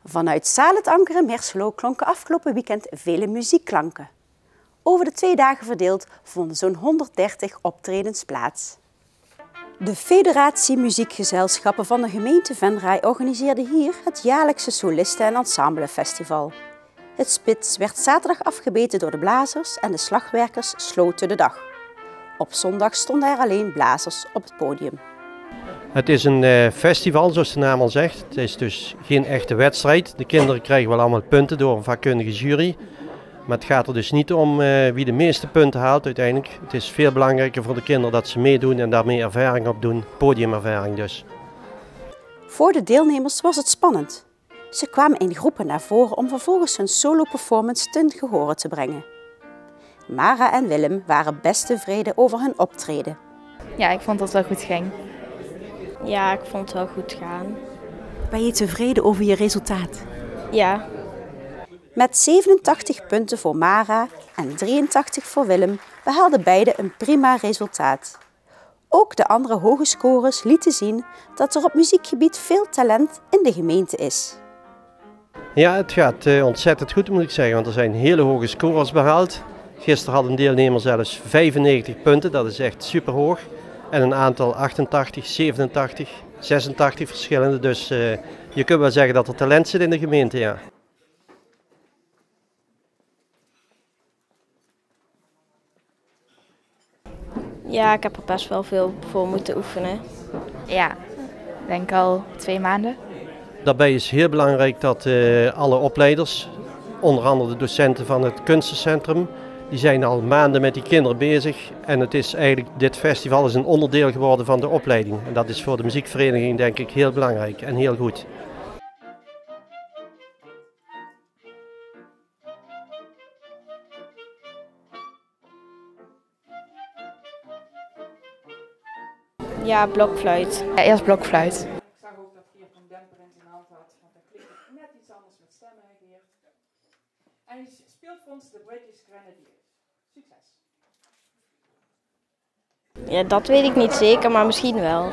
Vanuit Zaal het Ankeren Meerselo klonken afgelopen weekend vele muziekklanken. Over de 2 dagen verdeeld vonden zo'n 130 optredens plaats. De Federatie Muziekgezelschappen van de gemeente Venray organiseerde hier het jaarlijkse Solisten- en Ensemblefestival. Het spits werd zaterdag afgebeten door de blazers en de slagwerkers sloten de dag. Op zondag stonden er alleen blazers op het podium. Het is een festival, zoals de naam al zegt. Het is dus geen echte wedstrijd. De kinderen krijgen wel allemaal punten door een vakkundige jury. Maar het gaat er dus niet om wie de meeste punten haalt uiteindelijk. Het is veel belangrijker voor de kinderen dat ze meedoen en daarmee ervaring opdoen, podiumervaring dus. Voor de deelnemers was het spannend. Ze kwamen in groepen naar voren om vervolgens hun solo-performance ten gehore te brengen. Mara en Willem waren best tevreden over hun optreden. Ja, ik vond dat het wel goed ging. Ja, ik vond het wel goed gaan. Ben je tevreden over je resultaat? Ja. Met 87 punten voor Mara en 83 voor Willem behaalden beide een prima resultaat. Ook de andere hoge scores lieten zien dat er op muziekgebied veel talent in de gemeente is. Ja, het gaat ontzettend goed moet ik zeggen, want er zijn hele hoge scores behaald. Gisteren had een deelnemer zelfs 95 punten, dat is echt super hoog. En een aantal 88, 87, 86 verschillende, dus je kunt wel zeggen dat er talent zit in de gemeente, ja. Ja, ik heb er best wel veel voor moeten oefenen. Ja, denk al 2 maanden. Daarbij is heel belangrijk dat alle opleiders, onder andere de docenten van het kunstencentrum, die zijn al maanden met die kinderen bezig. En het is eigenlijk, dit festival is een onderdeel geworden van de opleiding. En dat is voor de muziekvereniging denk ik heel belangrijk en heel goed. Ja, blokfluit. Ja, eerst blokfluit. Ik zag ook dat Geert een demper in zijn hand had, want dan klinkt het net iets anders met stemmen, Geert. En je speelt voor ons de British Grenadiers. Succes! Ja, dat weet ik niet zeker, maar misschien wel.